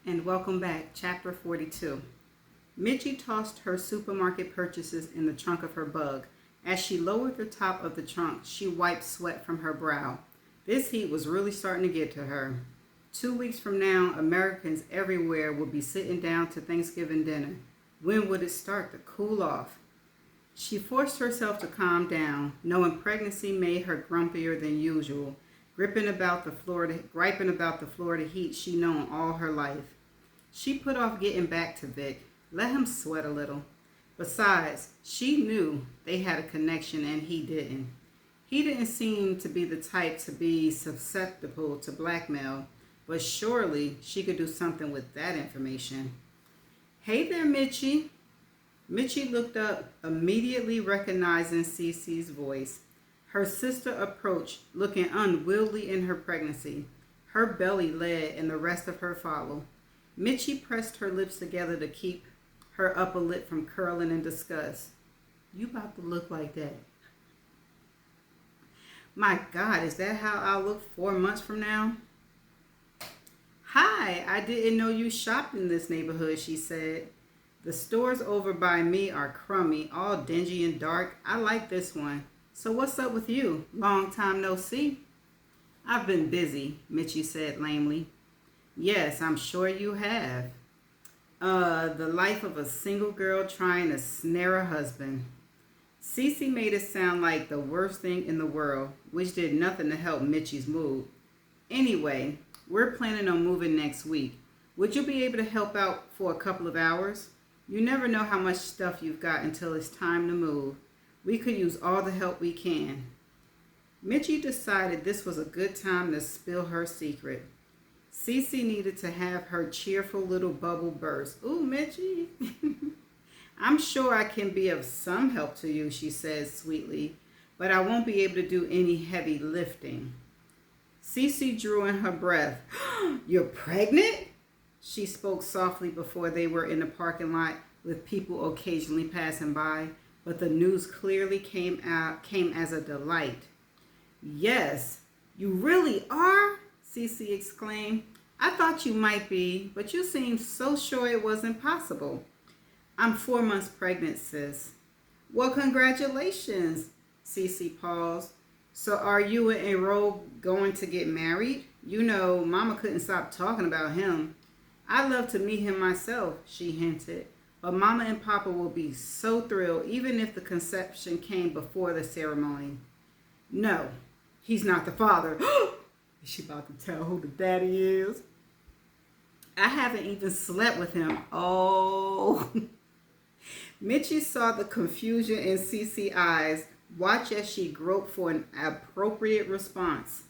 And welcome back, Chapter 42. Mitchie tossed her supermarket purchases in the trunk of her bug. As she lowered the top of the trunk, she wiped sweat from her brow. This heat was really starting to get to her. 2 weeks from now, Americans everywhere will be sitting down to Thanksgiving dinner. When would it start to cool off? She forced herself to calm down, knowing pregnancy made her grumpier than usual, griping about the Florida heat she'd known all her life. She put off getting back to Vic. Let him sweat a little. Besides, she knew they had a connection and he didn't. He didn't seem to be the type to be susceptible to blackmail, but surely she could do something with that information. Hey there, Mitchie. Mitchie looked up, immediately recognizing Cece's voice. Her sister approached, looking unwieldy in her pregnancy. Her belly led and the rest of her followed. Mitchie pressed her lips together to keep her upper lip from curling in disgust. You about to look like that. My God, is that how I'll look 4 months from now? Hi, I didn't know you shopped in this neighborhood, she said. The stores over by me are crummy, all dingy and dark. I like this one. So what's up with you? Long time no see. I've been busy, Mitchie said lamely. Yes, I'm sure you have. The life of a single girl trying to snare a husband. Cece made it sound like the worst thing in the world, which did nothing to help Mitchie's mood. Anyway, we're planning on moving next week. Would you be able to help out for a couple of hours? You never know how much stuff you've got until it's time to move. We could use all the help we can. Mitchie decided this was a good time to spill her secret. Cece needed to have her cheerful little bubble burst. Ooh, Mitchie. I'm sure I can be of some help to you, she said sweetly, but I won't be able to do any heavy lifting. Cece drew in her breath. You're pregnant? She spoke softly before they were in the parking lot with people occasionally passing by, but the news clearly came as a delight. Yes, you really are? Cece exclaimed. I thought you might be, but you seemed so sure it wasn't possible. I'm 4 months pregnant, sis. Well, congratulations, Cece paused. So are you and Errol going to get married? You know, Mama couldn't stop talking about him. I'd love to meet him myself, she hinted. But Mama and Papa will be so thrilled, even if the conception came before the ceremony. No, he's not the father. Is she about to tell who the daddy is? I haven't even slept with him. Oh. Mitchie saw the confusion in Cece's eyes. Watch as she groped for an appropriate response.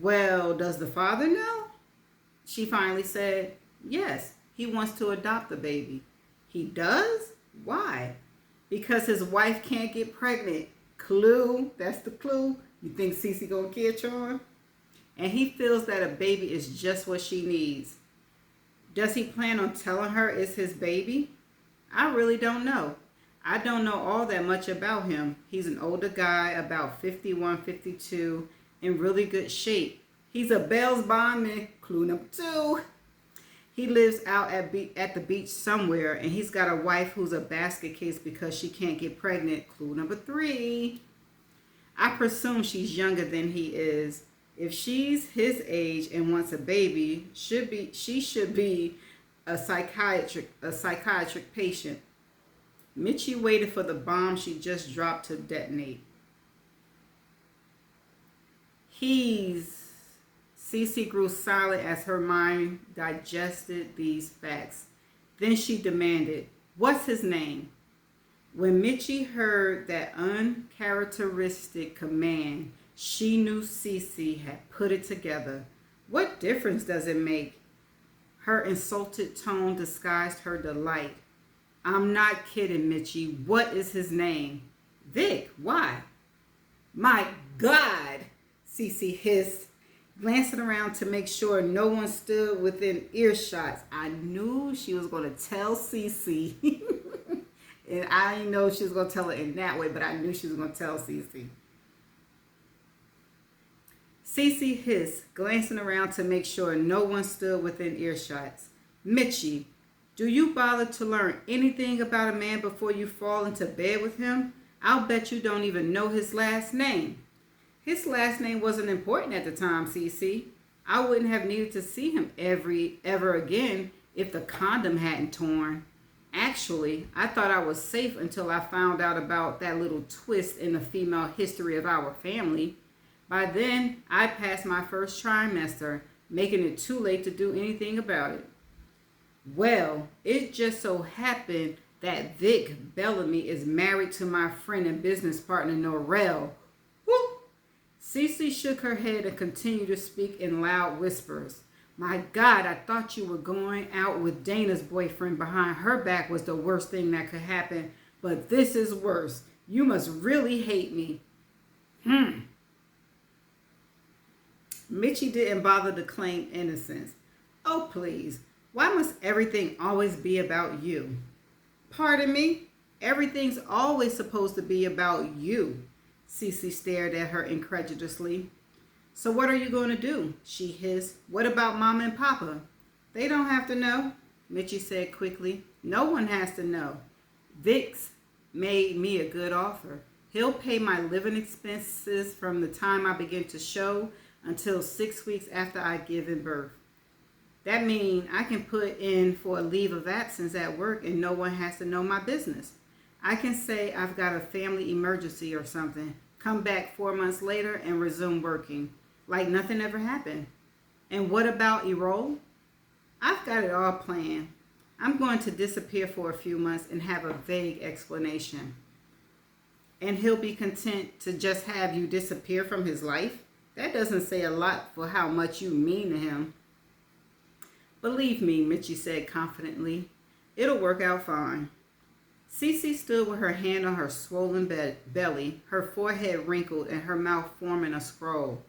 Well, does the father know? She finally said, yes, he wants to adopt the baby. He does? Why? Because his wife can't get pregnant. Clue, that's the clue. You think Cece gonna catch on? And he feels that a baby is just what she needs. Does he plan on telling her it's his baby? I really don't know. I don't know all that much about him. He's an older guy, about 51, 52, in really good shape. He's a Bell's bondman. Clue number 2. He lives out at the beach somewhere, and he's got a wife who's a basket case because she can't get pregnant. Clue number 3. I presume she's younger than he is. If she's his age and wants a baby, she should be a psychiatric patient. Mitchie waited for the bomb she just dropped to detonate. Cece grew silent as her mind digested these facts. Then she demanded, what's his name? When Mitchie heard that uncharacteristic command, she knew Cece had put it together. What difference does it make? Her insulted tone disguised her delight. I'm not kidding, Mitchie. What is his name? Vic. Why? My God, Cece hissed, glancing around to make sure no one stood within earshot. I knew she was going to tell Cece. And I didn't know she was going to tell it in that way, but I knew she was going to tell Cece. Cece hissed, glancing around to make sure no one stood within earshot. Mitchie, do you bother to learn anything about a man before you fall into bed with him? I'll bet you don't even know his last name. His last name wasn't important at the time, Cece. I wouldn't have needed to see him ever again if the condom hadn't torn. Actually, I thought I was safe until I found out about that little twist in the female history of our family. By then, I passed my first trimester, making it too late to do anything about it. Well, it just so happened that Vic Bellamy is married to my friend and business partner Norrell. Whoop! Cece shook her head and continued to speak in loud whispers. My God, I thought you were going out with Dana's boyfriend behind her back was the worst thing that could happen. But this is worse. You must really hate me. Mitchie didn't bother to claim innocence. Oh, please. Why must everything always be about you? Pardon me? Everything's always supposed to be about you. Cece stared at her incredulously. So what are you going to do? She hissed. What about Mama and Papa? They don't have to know, Mitchie said quickly. No one has to know. Vic's made me a good offer. He'll pay my living expenses from the time I begin to show until 6 weeks after I give birth. That means I can put in for a leave of absence at work and no one has to know my business. I can say I've got a family emergency or something, come back 4 months later and resume working, like nothing ever happened. And what about Errol? I've got it all planned. I'm going to disappear for a few months and have a vague explanation. And he'll be content to just have you disappear from his life? That doesn't say a lot for how much you mean to him. Believe me, Mitchie said confidently, it'll work out fine. Cece stood with her hand on her swollen belly, her forehead wrinkled and her mouth forming a scroll.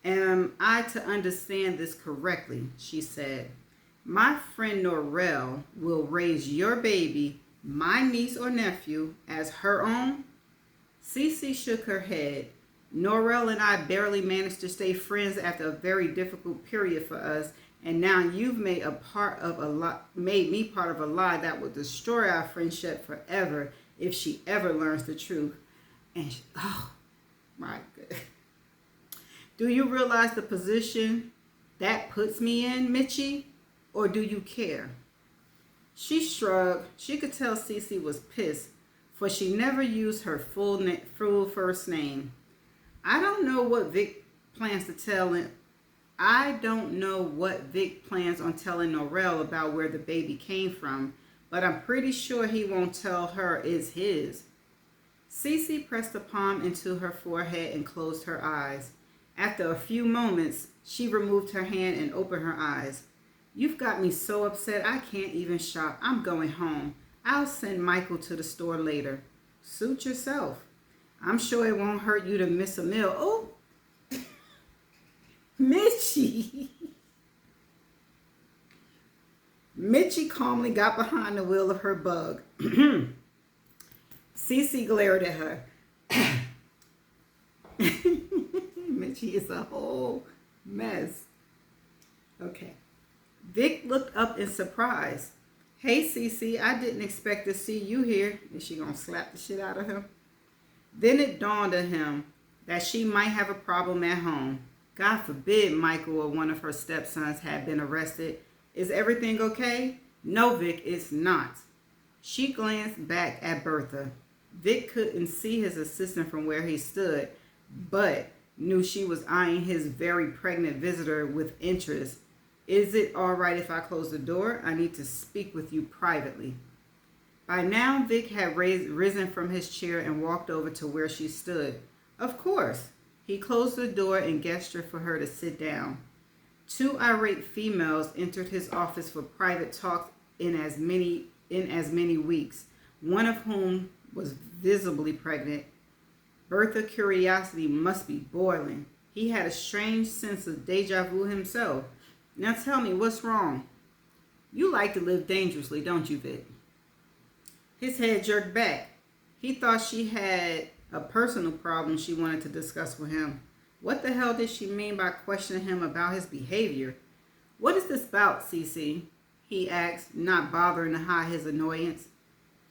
Am I to understand this correctly? She said. My friend Norrell will raise your baby, my niece or nephew, as her own? Cece shook her head. Norrell and I barely managed to stay friends after a very difficult period for us, and now you've made me part of a lie that will destroy our friendship forever if she ever learns the truth. And oh my God. Do you realize the position that puts me in, Mitchie? Or do you care? She shrugged. She could tell Cece was pissed, for she never used her full first name. I don't know what Vic plans on telling Norrell about where the baby came from, but I'm pretty sure he won't tell her it's his. Cece pressed a palm into her forehead and closed her eyes. After a few moments, she removed her hand and opened her eyes. You've got me so upset I can't even shop. I'm going home. I'll send Michael to the store later. Suit yourself. I'm sure it won't hurt you to miss a meal. Oh, Mitchie. Mitchie calmly got behind the wheel of her bug. Cece glared at her. Mitchie is a whole mess. Okay. Vic looked up in surprise. Hey, Cece, I didn't expect to see you here. Is she going to slap the shit out of him? Then it dawned on him that she might have a problem at home. God forbid Michael or one of her stepsons had been arrested. Is everything okay? No, Vic, it's not. She glanced back at Bertha. Vic couldn't see his assistant from where he stood, but knew she was eyeing his very pregnant visitor with interest. Is it all right if I close the door? I need to speak with you privately. By now, Vic had risen from his chair and walked over to where she stood. Of course. He closed the door and gestured for her to sit down. 2 irate females entered his office for private talks in as many weeks, one of whom was visibly pregnant. Bertha's curiosity must be boiling. He had a strange sense of deja vu himself. Now tell me, what's wrong? You like to live dangerously, don't you, Vic? His head jerked back. He thought she had a personal problem she wanted to discuss with him. What the hell did she mean by questioning him about his behavior? What is this about, Cece? he asked, not bothering to hide his annoyance.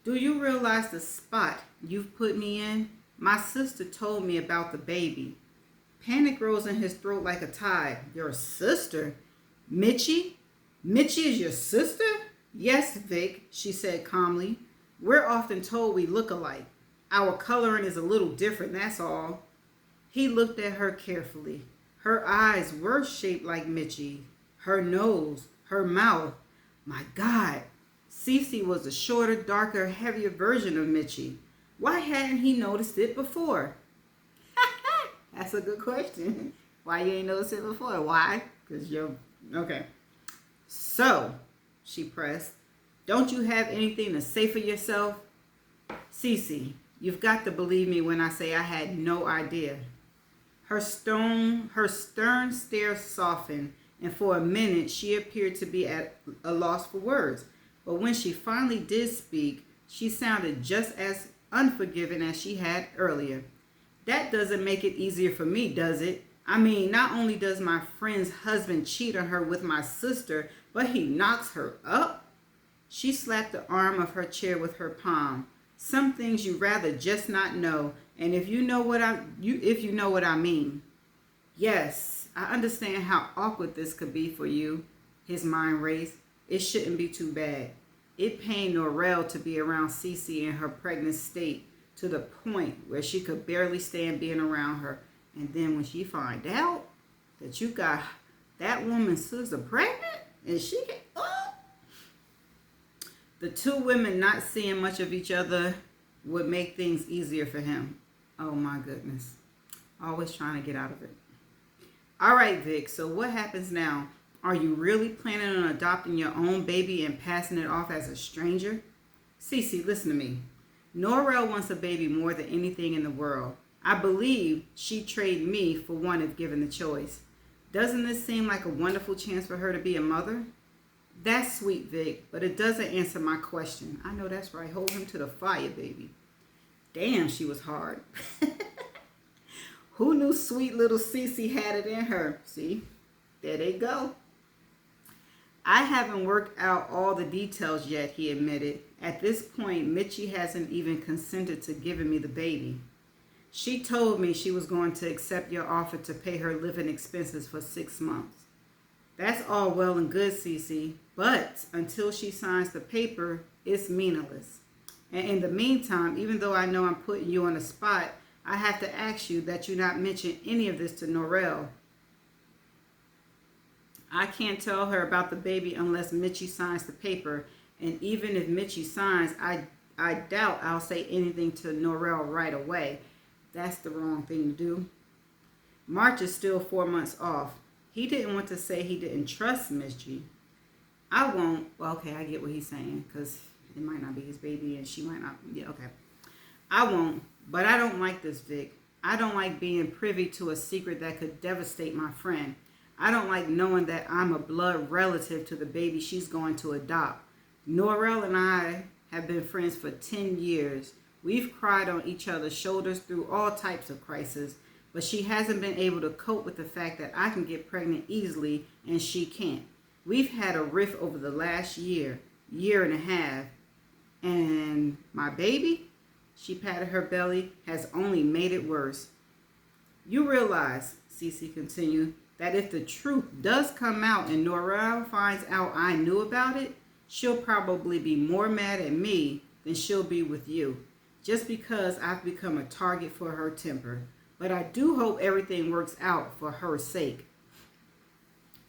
Do you realize the spot you've put me in? My sister told me about the baby. Panic rose in his throat like a tide. Your sister? Mitchie? Mitchie is your sister? Yes, Vic, she said calmly. We're often told we look alike. Our coloring is a little different, that's all. He looked at her carefully. Her eyes were shaped like Mitchie. Her nose, her mouth. My God, Cece was a shorter, darker, heavier version of Mitchie. Why hadn't he noticed it before? That's a good question. Why you ain't noticed it before? Why? Because you're... Okay. So, she pressed, don't you have anything to say for yourself? Cece, you've got to believe me when I say I had no idea. Her stern stare softened, and for a minute she appeared to be at a loss for words. But when she finally did speak, she sounded just as unforgiving as she had earlier. That doesn't make it easier for me, does it? I mean, not only does my friend's husband cheat on her with my sister, but he knocks her up? She slapped the arm of her chair with her palm. Some things you rather just not know, and if you know what I mean. Yes, I understand how awkward this could be for you. His mind raced. It shouldn't be too bad. It pained Norrell to be around Cece in her pregnant state to the point where she could barely stand being around her. And then when she find out that you got that woman's sister pregnant, and she can, the two women not seeing much of each other would make things easier for him. Oh my goodness. Always trying to get out of it. All right, Vic, so what happens now? Are you really planning on adopting your own baby and passing it off as a stranger? Cece, listen to me. Norrell wants a baby more than anything in the world. I believe she'd trade me for one if given the choice. Doesn't this seem like a wonderful chance for her to be a mother? That's sweet, Vic, but it doesn't answer my question. I know that's right. Hold him to the fire, baby. Damn, she was hard. Who knew sweet little Cece had it in her? See, there they go. I haven't worked out all the details yet, he admitted. At this point, Mitchie hasn't even consented to giving me the baby. She told me she was going to accept your offer to pay her living expenses for 6 months. That's all well and good, Cece, but until she signs the paper, it's meaningless. And in the meantime, even though I know I'm putting you on the spot, I have to ask you that you not mention any of this to Norrell. I can't tell her about the baby unless Mitchie signs the paper, and even if Mitchie signs, I doubt I'll say anything to Norrell right away. That's the wrong thing to do. March is still 4 months off. He didn't want to say he didn't trust Mitchie. I won't. Well, okay, I get what he's saying, because it might not be his baby, and she might not. Yeah, okay. I won't, but I don't like this, Vic. I don't like being privy to a secret that could devastate my friend. I don't like knowing that I'm a blood relative to the baby she's going to adopt. Norrell and I have been friends for 10 years. We've cried on each other's shoulders through all types of crises, but she hasn't been able to cope with the fact that I can get pregnant easily and she can't. We've had a rift over the last year and a half, and my baby, she patted her belly, has only made it worse. You realize, Cece continued, that if the truth does come out and Norrell finds out I knew about it, she'll probably be more mad at me than she'll be with you, just because I've become a target for her temper. But I do hope everything works out for her sake.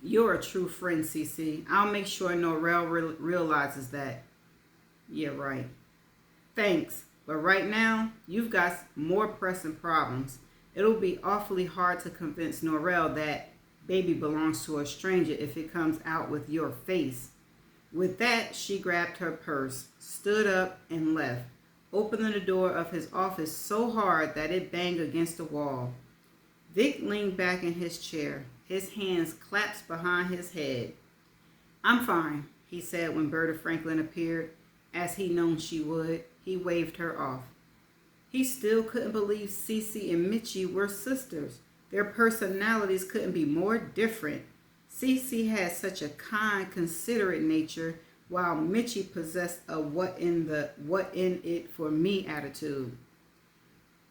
You're a true friend, Cece. I'll make sure Norrell realizes that. Yeah, right. Thanks. But right now, you've got more pressing problems. It'll be awfully hard to convince Norrell that baby belongs to a stranger if it comes out with your face. With that, she grabbed her purse, stood up, and left, opening the door of his office so hard that it banged against the wall. Vic leaned back in his chair, his hands clasped behind his head. I'm fine, he said when Berta Franklin appeared, as he known she would. He waved her off. He still couldn't believe Cece and Mitchie were sisters. Their personalities couldn't be more different. Cece had such a kind, considerate nature, while Mitchie possessed a what in it for me attitude.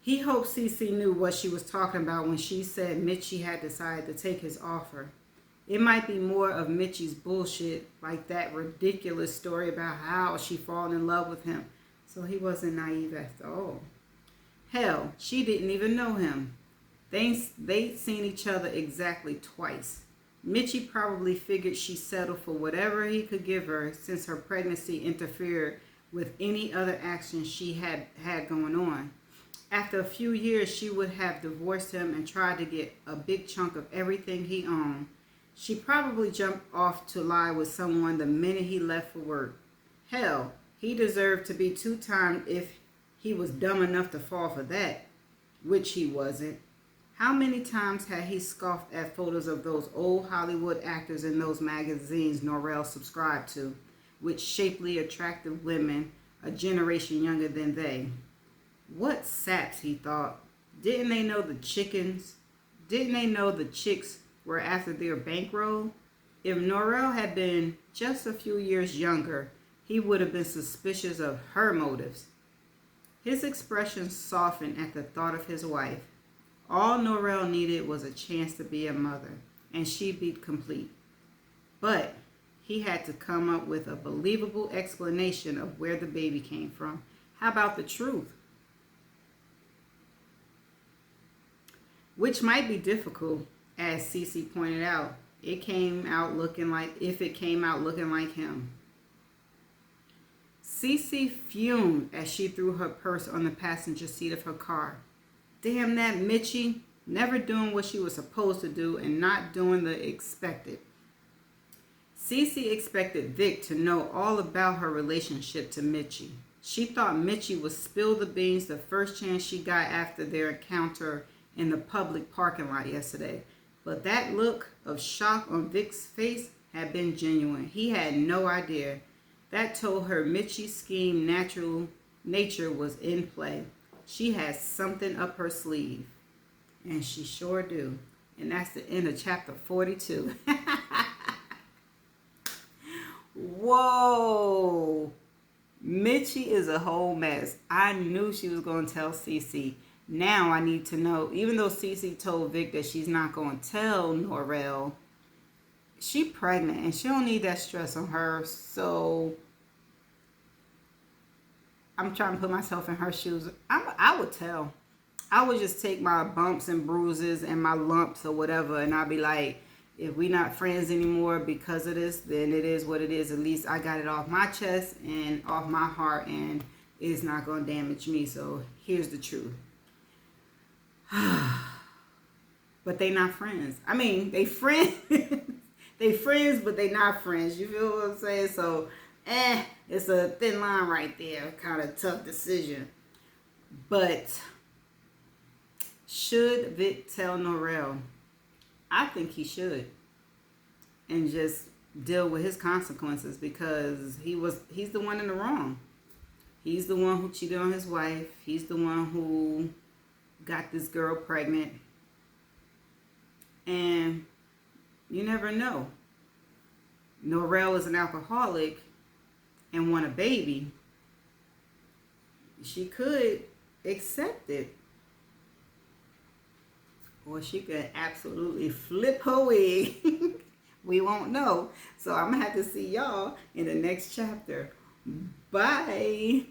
He hoped Cece knew what she was talking about when she said Mitchie had decided to take his offer. It might be more of Mitchie's bullshit, like that ridiculous story about how she fallen in love with him. So he wasn't naive after all. Hell, she didn't even know him. They'd seen each other exactly twice. Mitchie probably figured she settled for whatever he could give her since her pregnancy interfered with any other action she had going on. After a few years, she would have divorced him and tried to get a big chunk of everything he owned. She probably jumped off to lie with someone the minute he left for work. Hell, he deserved to be two-timed if he was dumb enough to fall for that, which he wasn't. How many times had he scoffed at photos of those old Hollywood actors in those magazines Norrell subscribed to, with shapely, attractive women a generation younger than they? What saps, he thought. Didn't they know the chicks were after their bankroll? If Norrell had been just a few years younger, he would have been suspicious of her motives. His expression softened at the thought of his wife. All Norrell needed was a chance to be a mother, and she'd be complete. But he had to come up with a believable explanation of where the baby came from. How about the truth? Which might be difficult, as Cece pointed out. If it came out looking like him. Cece fumed as she threw her purse on the passenger seat of her car. Damn that Mitchie, never doing what she was supposed to do and not doing the expected. Cece expected Vic to know all about her relationship to Mitchie. She thought Mitchie would spill the beans the first chance she got after their encounter in the public parking lot yesterday. But that look of shock on Vic's face had been genuine. He had no idea. That told her Mitchie's scheme nature was in play. She has something up her sleeve. And she sure do. And that's the end of chapter 42. Whoa. Mitchie is a whole mess. I knew she was going to tell Cece. Now I need to know, even though Cece told Vic that she's not going to tell Norrell, she's pregnant and she don't need that stress on her. So I'm trying to put myself in her shoes. I would tell. I would just take my bumps and bruises and my lumps or whatever, and I'd be like, if we're not friends anymore because of this, then it is what it is. At least I got it off my chest and off my heart, and it's not going to damage me. So here's the truth. But they not friends. I mean, they friends. They friends, but they not friends. You feel what I'm saying? So, it's a thin line right there. Kind of tough decision. But should Vic tell Norrell? I think he should. And just deal with his consequences, because he's the one in the wrong. He's the one who cheated on his wife. He's the one who got this girl pregnant. And you never know. Norrell is an alcoholic and want a baby. She could accept it. Or she could absolutely flip her wig. We won't know. So I'm going to have to see y'all in the next chapter. Bye.